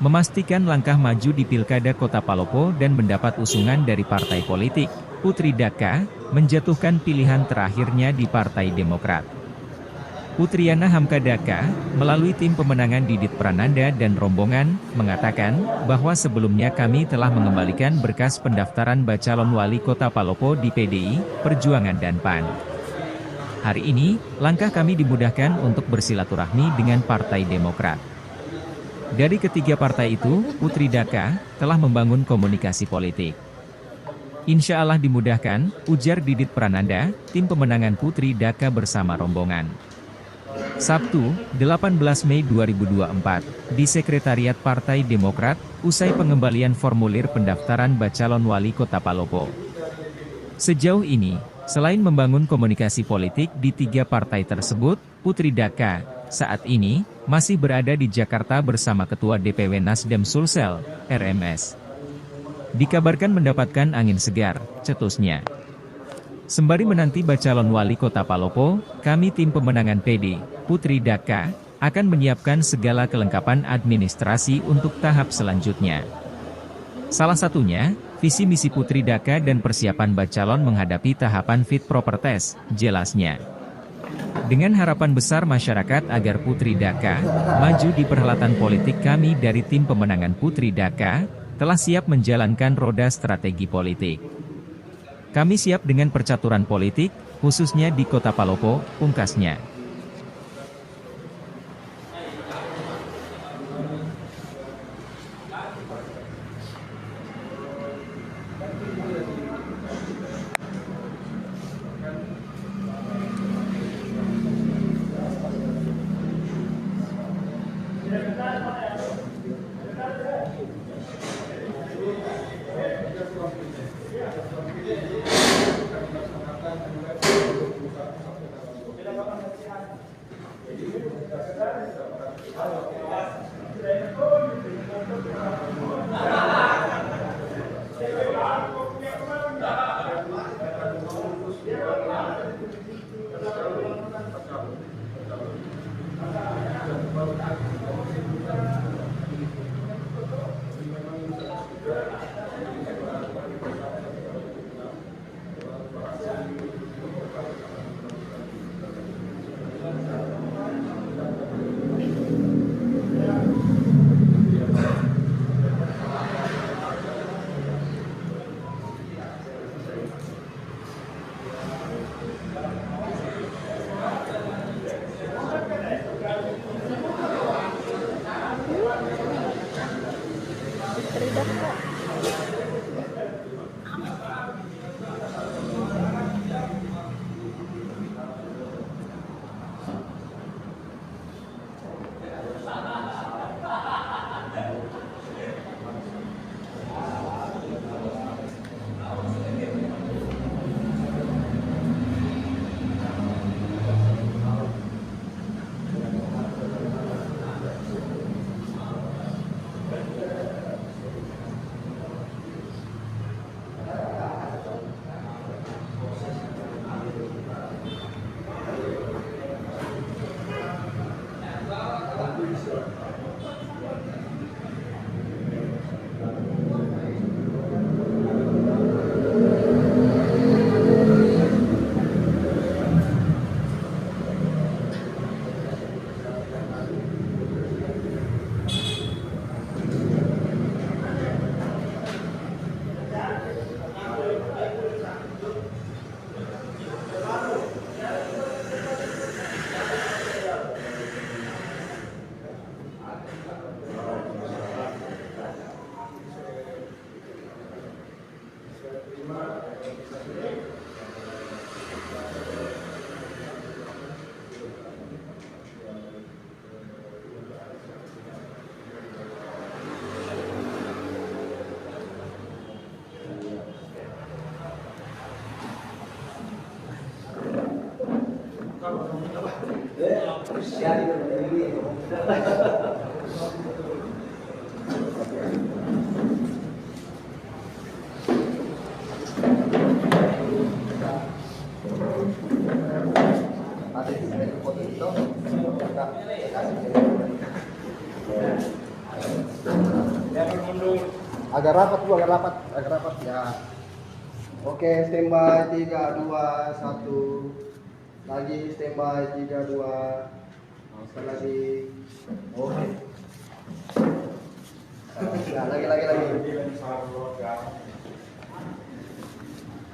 Memastikan langkah maju di Pilkada Kota Palopo dan mendapat usungan dari partai politik, Putri Daka menjatuhkan pilihan terakhirnya di Partai Demokrat. Putriana Hamka Daka, melalui tim pemenangan Didit Prananda dan rombongan, mengatakan bahwa sebelumnya kami telah mengembalikan berkas pendaftaran bacalon wali kota Palopo di PDI, Perjuangan dan PAN. Hari ini, langkah kami dimudahkan untuk bersilaturahmi dengan Partai Demokrat. Dari ketiga partai itu, Putri Daka telah membangun komunikasi politik. Insya Allah dimudahkan, ujar Didit Prananda, tim pemenangan Putri Daka bersama rombongan. Sabtu, 18 Mei 2024, di Sekretariat Partai Demokrat, usai pengembalian formulir pendaftaran bacalon wali kota Palopo. Sejauh ini, selain membangun komunikasi politik di tiga partai tersebut, Putri Daka saat ini masih berada di Jakarta bersama Ketua DPW Nasdem Sulsel, RMS. Dikabarkan mendapatkan angin segar, cetusnya. Sembari menanti bacalon wali kota Palopo, kami tim pemenangan PD, Putri Daka, akan menyiapkan segala kelengkapan administrasi untuk tahap selanjutnya. Salah satunya, visi misi Putri Daka dan persiapan bacalon menghadapi tahapan fit proper test, jelasnya. Dengan harapan besar masyarakat agar Putri Daka maju di perhelatan politik, kami dari tim pemenangan Putri Daka telah siap menjalankan roda strategi politik. Kami siap dengan percaturan politik, khususnya di Kota Palopo, pungkasnya. Agak rapat Bu, agak rapat ya. Oke, standby 3 2 1. Lagi standby 3 2. Sekali lagi. Oke. Ya, lagi.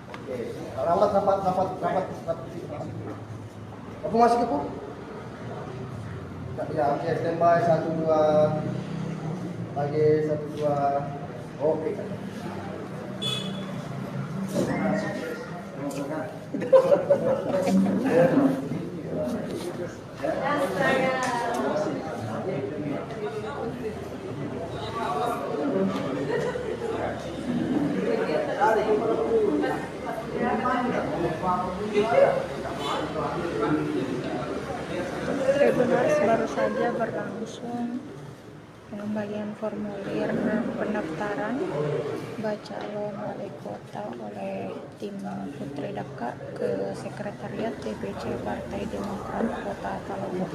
Oke. Rapat. Apa masih ke Bu? Ya, oke, standby 1 2. Lagi 1 2. Oke. Tribuners baru saja berlangsung pengembalian formulir pendaftaran calon wali kota oleh tim Putri Daka ke Sekretariat DPC Partai Demokrat Kota Palopo.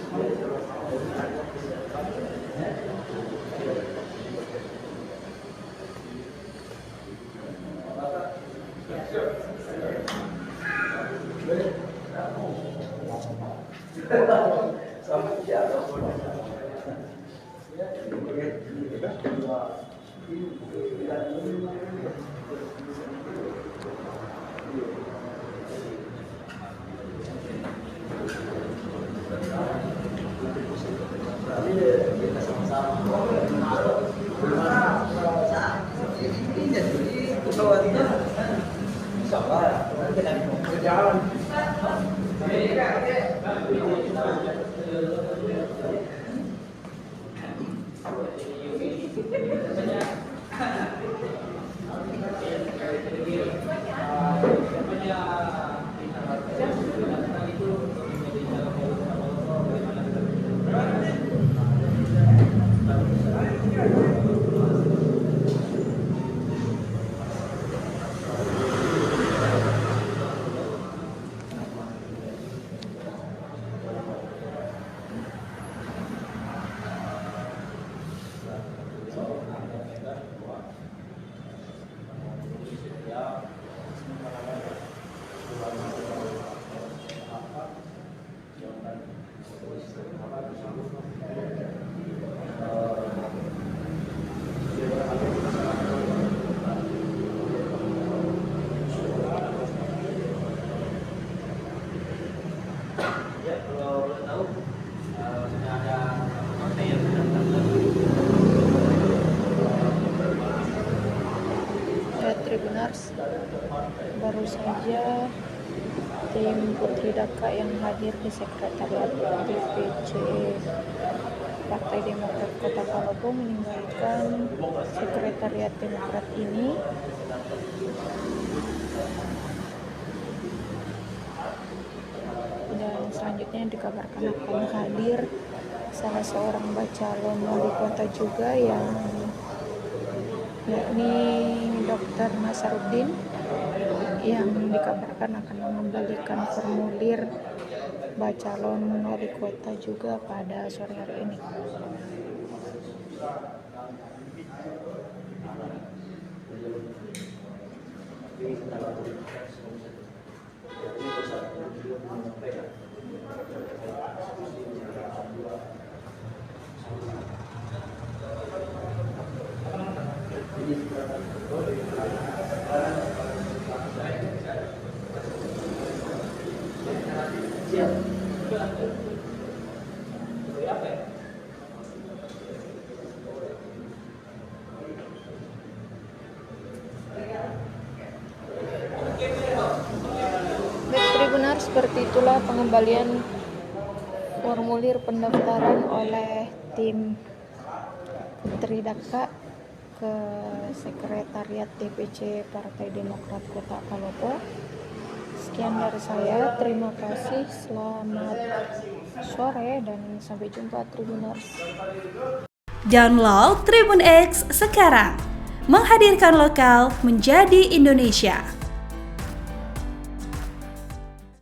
Tribuners, baru saja tim Putri Daka yang hadir di Sekretariat DPC Partai Demokrat Kota Palopo meninggalkan Sekretariat Demokrat ini. Dan selanjutnya dikabarkan akan hadir salah seorang calon wali kota juga, yakni Dr. Nasaruddin, yang dikabarkan akan mengembalikan formulir calon wali kota juga pada sore hari ini. Benar, seperti itulah pengembalian formulir pendaftaran oleh tim Putri Daka ke Sekretariat DPC Partai Demokrat Kota Palopo. Sekian dari saya, terima kasih, selamat sore dan sampai jumpa Tribuners. Download Tribun X sekarang, menghadirkan lokal menjadi Indonesia.